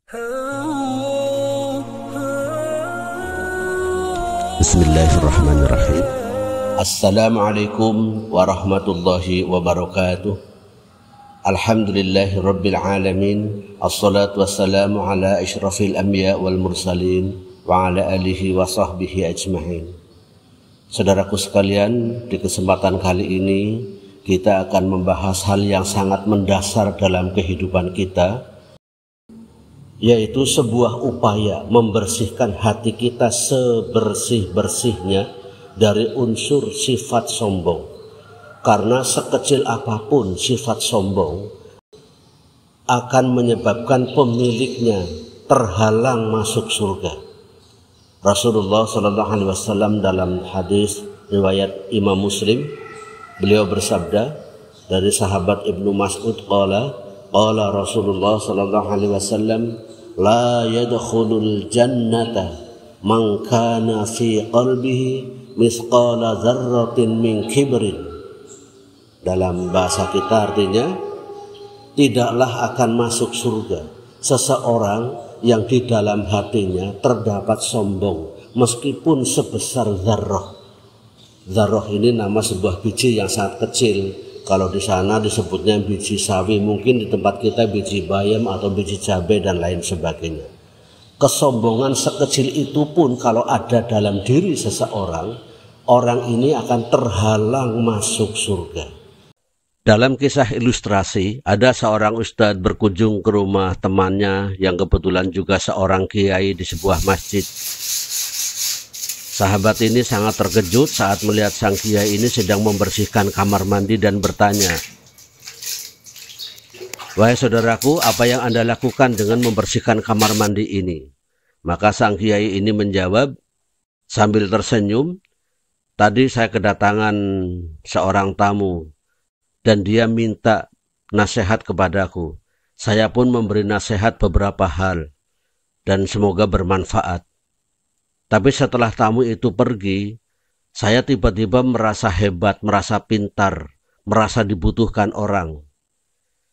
Bismillahirrahmanirrahim. Assalamualaikum warahmatullahi wabarakatuh. Alhamdulillahi rabbil alamin. Assalatu wassalamu ala asyrafil anbiya wal mursalin wa ala alihi wa sahbihi ajma'in. Saudaraku sekalian, di kesempatan kali ini kita akan membahas hal yang sangat mendasar dalam kehidupan kita, yaitu sebuah upaya membersihkan hati kita sebersih-bersihnya dari unsur sifat sombong. Karena sekecil apapun sifat sombong akan menyebabkan pemiliknya terhalang masuk surga. Rasulullah SAW dalam hadis riwayat Imam Muslim, beliau bersabda dari sahabat Ibnu Mas'ud, qala Rasulullah SAW, la yadkhulul jannata man kana fi qalbihi misqala dzarratin min kibrin. Dalam bahasa kita artinya, tidaklah akan masuk surga seseorang yang di dalam hatinya terdapat sombong meskipun sebesar dzarrah. Dzarrah ini nama sebuah biji yang sangat kecil. Kalau di sana disebutnya biji sawi, mungkin di tempat kita biji bayam atau biji cabai dan lain sebagainya. Kesombongan sekecil itu pun kalau ada dalam diri seseorang, orang ini akan terhalang masuk surga. Dalam kisah ilustrasi, ada seorang ustadz berkunjung ke rumah temannya yang kebetulan juga seorang kiai di sebuah masjid. Sahabat ini sangat terkejut saat melihat sang kiai ini sedang membersihkan kamar mandi dan bertanya, "Wahai saudaraku, apa yang Anda lakukan dengan membersihkan kamar mandi ini?" Maka sang kiai ini menjawab sambil tersenyum, "Tadi saya kedatangan seorang tamu dan dia minta nasihat kepadaku. Saya pun memberi nasihat beberapa hal dan semoga bermanfaat. Tapi setelah tamu itu pergi, saya tiba-tiba merasa hebat, merasa pintar, merasa dibutuhkan orang.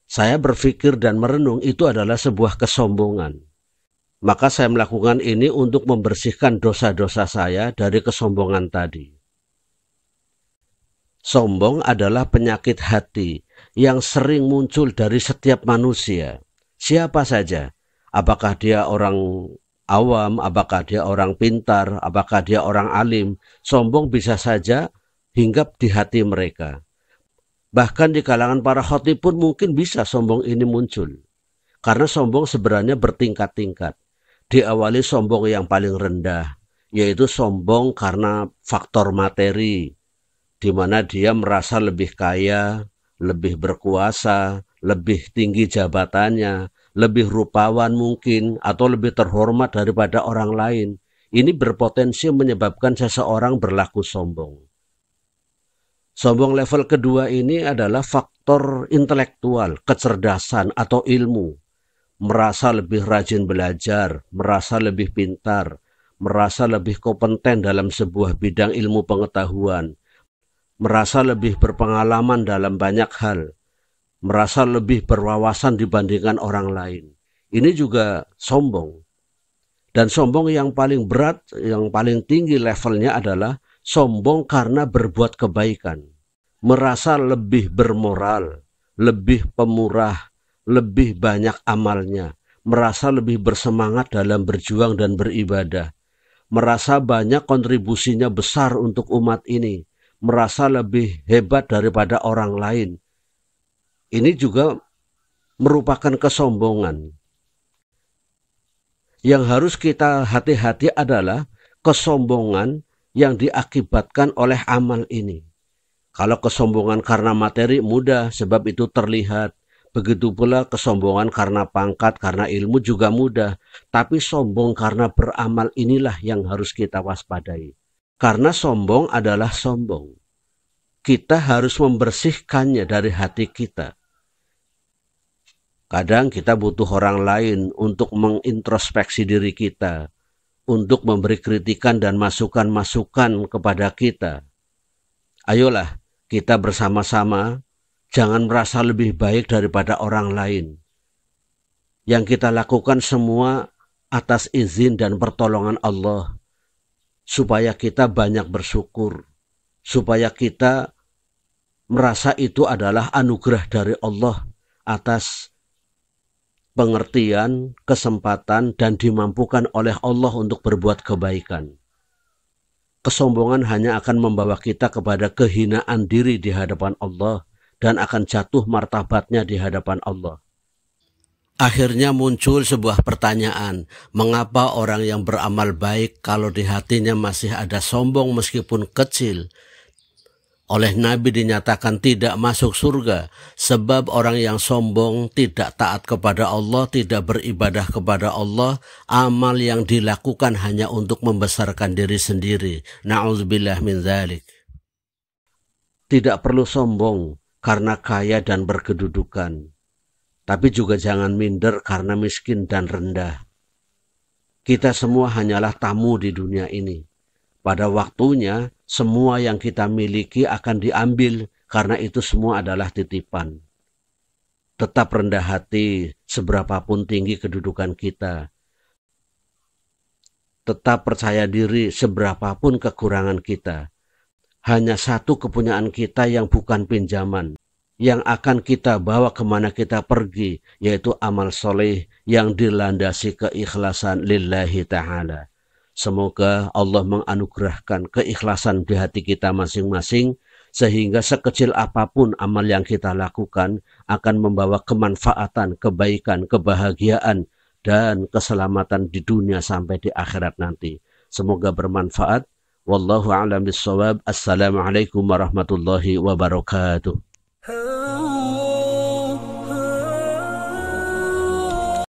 Saya berpikir dan merenung itu adalah sebuah kesombongan. Maka saya melakukan ini untuk membersihkan dosa-dosa saya dari kesombongan tadi." Sombong adalah penyakit hati yang sering muncul dari setiap manusia. Siapa saja, apakah dia orang awam, apakah dia orang pintar, apakah dia orang alim, sombong bisa saja hinggap di hati mereka. Bahkan di kalangan para khatib pun mungkin bisa sombong ini muncul. Karena sombong sebenarnya bertingkat-tingkat. Diawali sombong yang paling rendah, yaitu sombong karena faktor materi, di mana dia merasa lebih kaya, lebih berkuasa, lebih tinggi jabatannya, lebih rupawan mungkin, atau lebih terhormat daripada orang lain. Ini berpotensi menyebabkan seseorang berlaku sombong. Sombong level kedua ini adalah faktor intelektual, kecerdasan atau ilmu. Merasa lebih rajin belajar, merasa lebih pintar, merasa lebih kompeten dalam sebuah bidang ilmu pengetahuan, merasa lebih berpengalaman dalam banyak hal, merasa lebih berwawasan dibandingkan orang lain. Ini juga sombong. Dan sombong yang paling berat, yang paling tinggi levelnya adalah sombong karena berbuat kebaikan. Merasa lebih bermoral, lebih pemurah, lebih banyak amalnya, merasa lebih bersemangat dalam berjuang dan beribadah, merasa banyak kontribusinya besar untuk umat ini, merasa lebih hebat daripada orang lain. Ini juga merupakan kesombongan. Yang harus kita hati-hati adalah kesombongan yang diakibatkan oleh amal ini. Kalau kesombongan karena materi mudah, sebab itu terlihat. Begitu pula kesombongan karena pangkat, karena ilmu juga mudah. Tapi sombong karena beramal inilah yang harus kita waspadai. Karena sombong adalah sombong. Kita harus membersihkannya dari hati kita. Kadang kita butuh orang lain untuk mengintrospeksi diri kita, untuk memberi kritikan dan masukan-masukan kepada kita. Ayolah, kita bersama-sama jangan merasa lebih baik daripada orang lain. Yang kita lakukan semua atas izin dan pertolongan Allah, supaya kita banyak bersyukur, supaya kita merasa itu adalah anugerah dari Allah atas pengertian, kesempatan, dan dimampukan oleh Allah untuk berbuat kebaikan. Kesombongan hanya akan membawa kita kepada kehinaan diri di hadapan Allah dan akan jatuh martabatnya di hadapan Allah. Akhirnya muncul sebuah pertanyaan, mengapa orang yang beramal baik kalau di hatinya masih ada sombong meskipun kecil? Oleh Nabi dinyatakan tidak masuk surga, sebab orang yang sombong tidak taat kepada Allah, tidak beribadah kepada Allah, amal yang dilakukan hanya untuk membesarkan diri sendiri. Na'udzubillah min dzalik. Tidak perlu sombong karena kaya dan berkedudukan, tapi juga jangan minder karena miskin dan rendah. Kita semua hanyalah tamu di dunia ini. Pada waktunya, semua yang kita miliki akan diambil karena itu semua adalah titipan. Tetap rendah hati seberapapun tinggi kedudukan kita. Tetap percaya diri seberapapun kekurangan kita. Hanya satu kepunyaan kita yang bukan pinjaman, yang akan kita bawa kemana kita pergi, yaitu amal soleh yang dilandasi keikhlasan lillahi ta'ala. Semoga Allah menganugerahkan keikhlasan di hati kita masing-masing, sehingga sekecil apapun amal yang kita lakukan akan membawa kemanfaatan, kebaikan, kebahagiaan, dan keselamatan di dunia sampai di akhirat nanti. Semoga bermanfaat. Wallahu a'lam bishawab. Assalamualaikum warahmatullahi wabarakatuh.